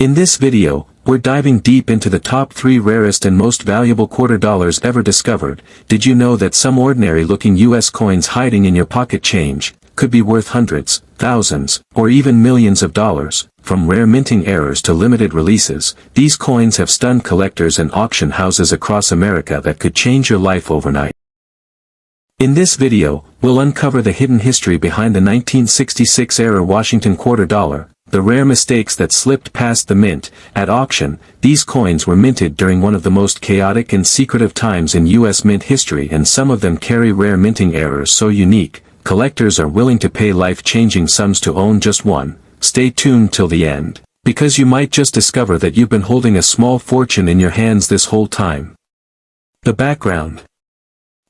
In this video, we're diving deep into the top 3 rarest and most valuable quarter dollars ever discovered. Did you know that some ordinary-looking US coins hiding in your pocket change could be worth hundreds, thousands, or even millions of dollars? From rare minting errors to limited releases, these coins have stunned collectors and auction houses across America that could change your life overnight. In this video, we'll uncover the hidden history behind the 1966-era Washington quarter dollar, the rare mistakes that slipped past the mint. At auction, these coins were minted during one of the most chaotic and secretive times in U.S. mint history, and some of them carry rare minting errors so unique, collectors are willing to pay life-changing sums to own just one. Stay tuned till the end, because you might just discover that you've been holding a small fortune in your hands this whole time. The background.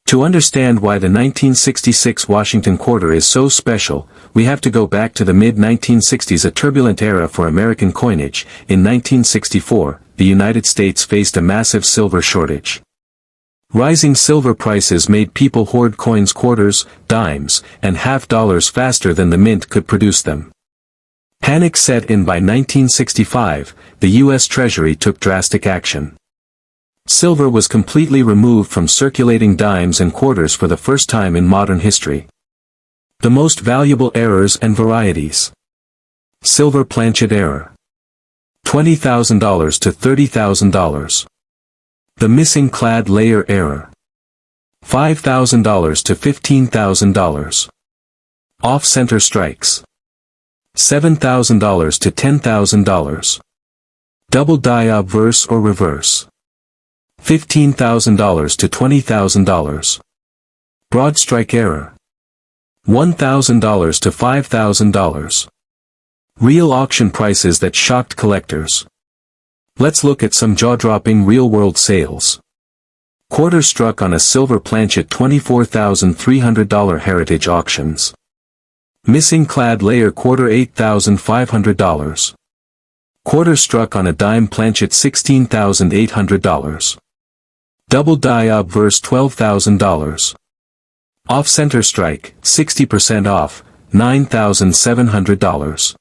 To understand why the 1966 Washington quarter is so special, we have to go back to the mid-1960s, a turbulent era for American coinage. In 1964, the United States faced a massive silver shortage. Rising silver prices made people hoard coins, quarters, dimes, and half dollars faster than the mint could produce them. Panic set in by 1965, the U.S. Treasury took drastic action. Silver was completely removed from circulating dimes and quarters for the first time in modern history. The most valuable errors and varieties. Silver planchet error. $20,000 to $30,000. The missing clad layer error. $5,000 to $15,000. Off-center strikes. $7,000 to $10,000. Double die obverse or reverse. $15,000 to $20,000. Broad strike error. $1,000 to $5,000. Real auction prices that shocked collectors. Let's look at some jaw-dropping real-world sales. Quarter struck on a silver planchet, $24,300 heritage auctions. Missing clad layer quarter, $8,500. Quarter struck on a dime planchet, $16,800. Double die obverse, $12,000. Off-center strike, 60% off, $9,700.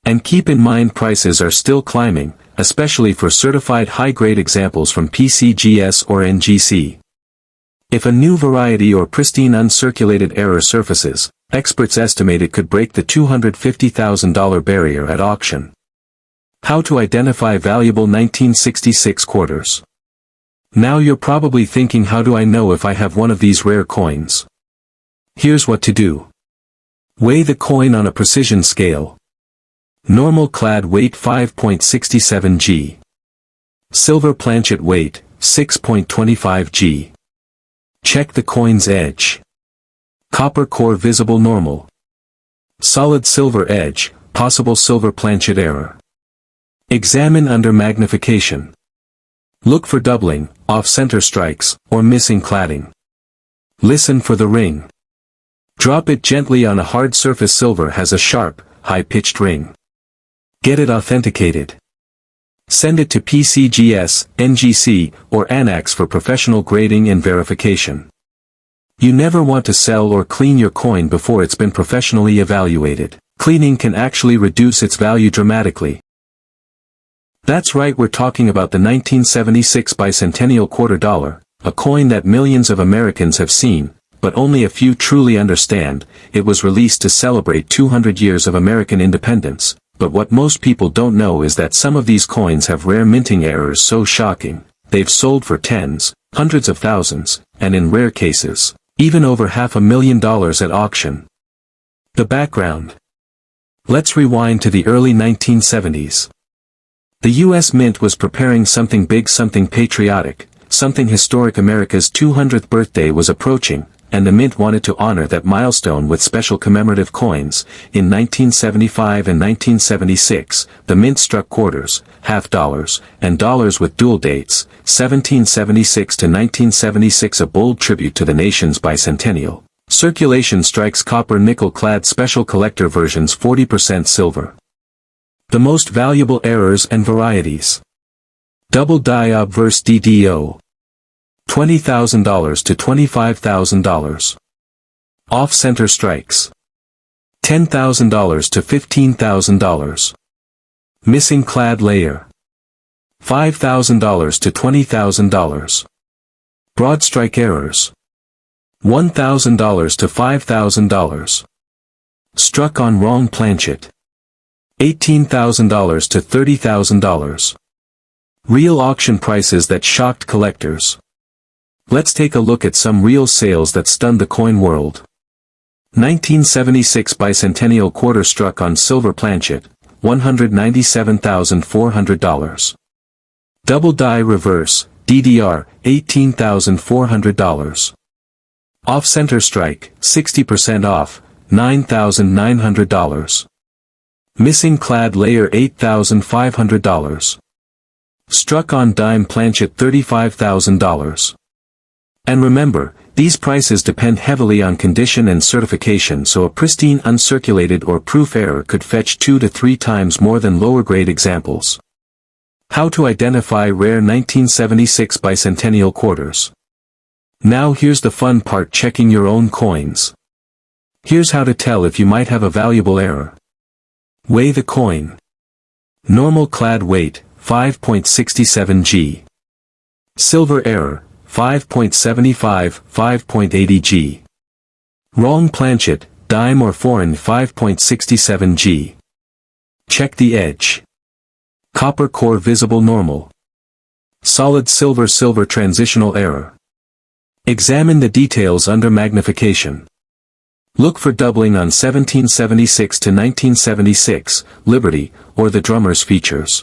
And keep in mind, prices are still climbing, especially for certified high-grade examples from PCGS or NGC. If a new variety or pristine uncirculated error surfaces, experts estimate it could break the $250,000 barrier at auction. How to identify valuable 1966 quarters. Now you're probably thinking, how do I know if I have one of these rare coins? Here's what to do. Weigh the coin on a precision scale. Normal clad weight 5.67 g. Silver planchet weight 6.25 g. Check the coin's edge. Copper core visible normal. Solid silver edge, possible silver planchet error. Examine under magnification. Look for doubling, off-center strikes, or missing cladding. Listen for the ring. Drop it gently on a hard surface. Silver has a sharp, high-pitched ring. Get it authenticated. Send it to PCGS, NGC, or ANAX for professional grading and verification. You never want to sell or clean your coin before it's been professionally evaluated. Cleaning can actually reduce its value dramatically. That's right, we're talking about the 1976 Bicentennial Quarter dollar, a coin that millions of Americans have seen, but only a few truly understand. It was released to celebrate 200 years of American independence, but what most people don't know is that some of these coins have rare minting errors so shocking, they've sold for tens, hundreds of thousands, and in rare cases, even over $500,000 at auction. The background. Let's rewind to the early 1970s. The U.S. Mint was preparing something big, something patriotic, something historic. America's 200th birthday was approaching, and the Mint wanted to honor that milestone with special commemorative coins. In 1975 and 1976, the Mint struck quarters, half dollars, and dollars with dual dates, 1776 to 1976, a bold tribute to the nation's bicentennial. Circulation strikes copper nickel-clad special collector versions, 40% silver. The most valuable errors and varieties. Double die obverse DDO. $20,000 to $25,000. Off-center strikes. $10,000 to $15,000. Missing clad layer. $5,000 to $20,000. Broad strike errors. $1,000 to $5,000. Struck on wrong planchet. $18,000 to $30,000. Real auction prices that shocked collectors. Let's take a look at some real sales that stunned the coin world. 1976 Bicentennial Quarter struck on silver planchet, $197,400. Double die reverse, DDR, $18,400. Off-center strike, 60% off, $9,900. Missing clad layer $8,500. Struck on dime planchet $35,000. And remember, these prices depend heavily on condition and certification, so a pristine uncirculated or proof error could fetch 2 to 3 times more than lower grade examples. How to identify rare 1976 Bicentennial Quarters. Now here's the fun part, checking your own coins. Here's how to tell if you might have a valuable error. Weigh the coin. Normal clad weight, 5.67 g. Silver error, 5.75, 5.80 g. Wrong planchet, dime or foreign, 5.67 g. Check the edge. Copper core visible normal. Solid silver transitional error. Examine the details under magnification. Look for doubling on 1776 to 1976, Liberty, or the drummer's features.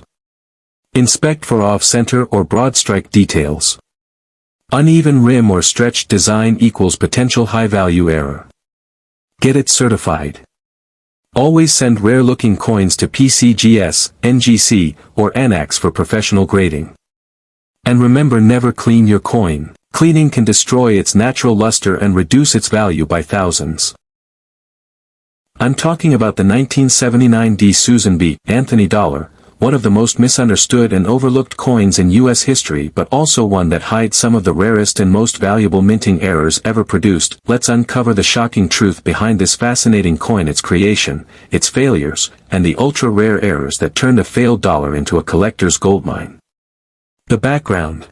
Inspect for off-center or broad strike details. Uneven rim or stretched design equals potential high-value error. Get it certified. Always send rare-looking coins to PCGS, NGC, or ANAX for professional grading. And remember, never clean your coin. Cleaning can destroy its natural luster and reduce its value by thousands. I'm talking about the 1979 D. Susan B. Anthony dollar, one of the most misunderstood and overlooked coins in U.S. history, but also one that hides some of the rarest and most valuable minting errors ever produced. Let's uncover the shocking truth behind this fascinating coin, its creation, its failures, and the ultra-rare errors that turned a failed dollar into a collector's goldmine. The background.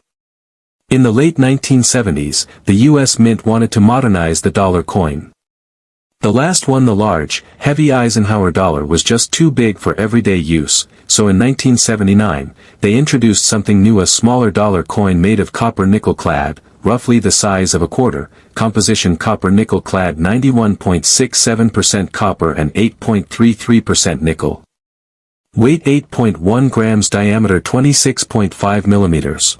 In the late 1970s, the U.S. Mint wanted to modernize the dollar coin. The last one, the large, heavy Eisenhower dollar, was just too big for everyday use, so in 1979, they introduced something new, a smaller dollar coin made of copper nickel clad, roughly the size of a quarter, composition copper nickel clad, 91.67% copper and 8.33% nickel. Weight 8.1 grams, diameter 26.5 millimeters.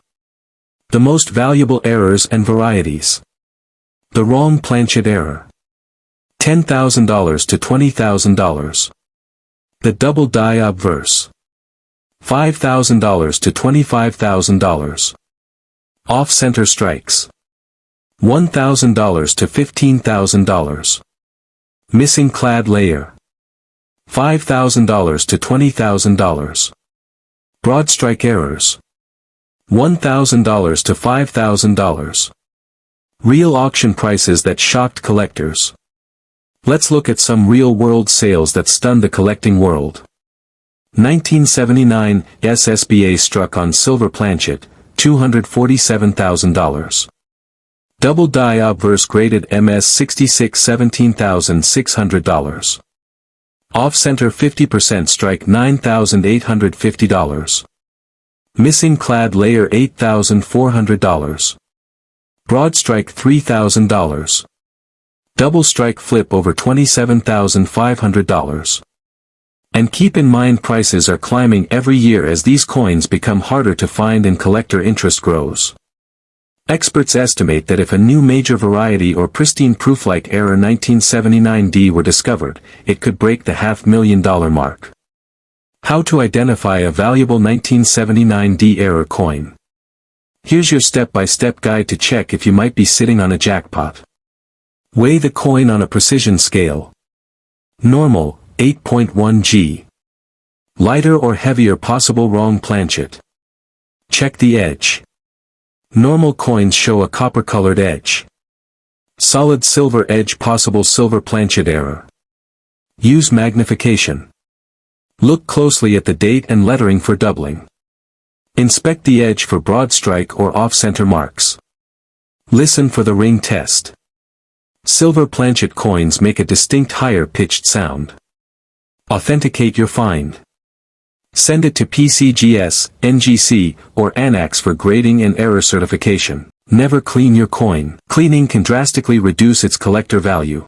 The most valuable errors and varieties. The wrong planchet error. $10,000 to $20,000. The double die obverse. $5,000 to $25,000. Off-center strikes. $1,000 to $15,000. Missing clad layer. $5,000 to $20,000. Broad strike errors. $1,000 to $5,000. Real auction prices that shocked collectors. Let's look at some real-world sales that stunned the collecting world. 1979, SSBA struck on silver planchet, $247,000. Double die obverse graded MS 66, $17,600. Off-center 50% strike, $9,850. Missing clad layer $8,400. Broad strike $3,000. Double strike flip over $27,500. And keep in mind, prices are climbing every year as these coins become harder to find and collector interest grows. Experts estimate that if a new major variety or pristine proof like error 1979D were discovered, it could break the $500,000 mark. How to identify a valuable 1979D error coin. Here's your step-by-step guide to check if you might be sitting on a jackpot. Weigh the coin on a precision scale. Normal, 8.1 g. Lighter or heavier, possible wrong planchet. Check the edge. Normal coins show a copper-colored edge. Solid silver edge, possible silver planchet error. Use magnification. Look closely at the date and lettering for doubling. Inspect the edge for broad strike or off-center marks. Listen for the ring test. Silver planchet coins make a distinct higher-pitched sound. Authenticate your find. Send it to PCGS, NGC, or ANAX for grading and error certification. Never clean your coin. Cleaning can drastically reduce its collector value.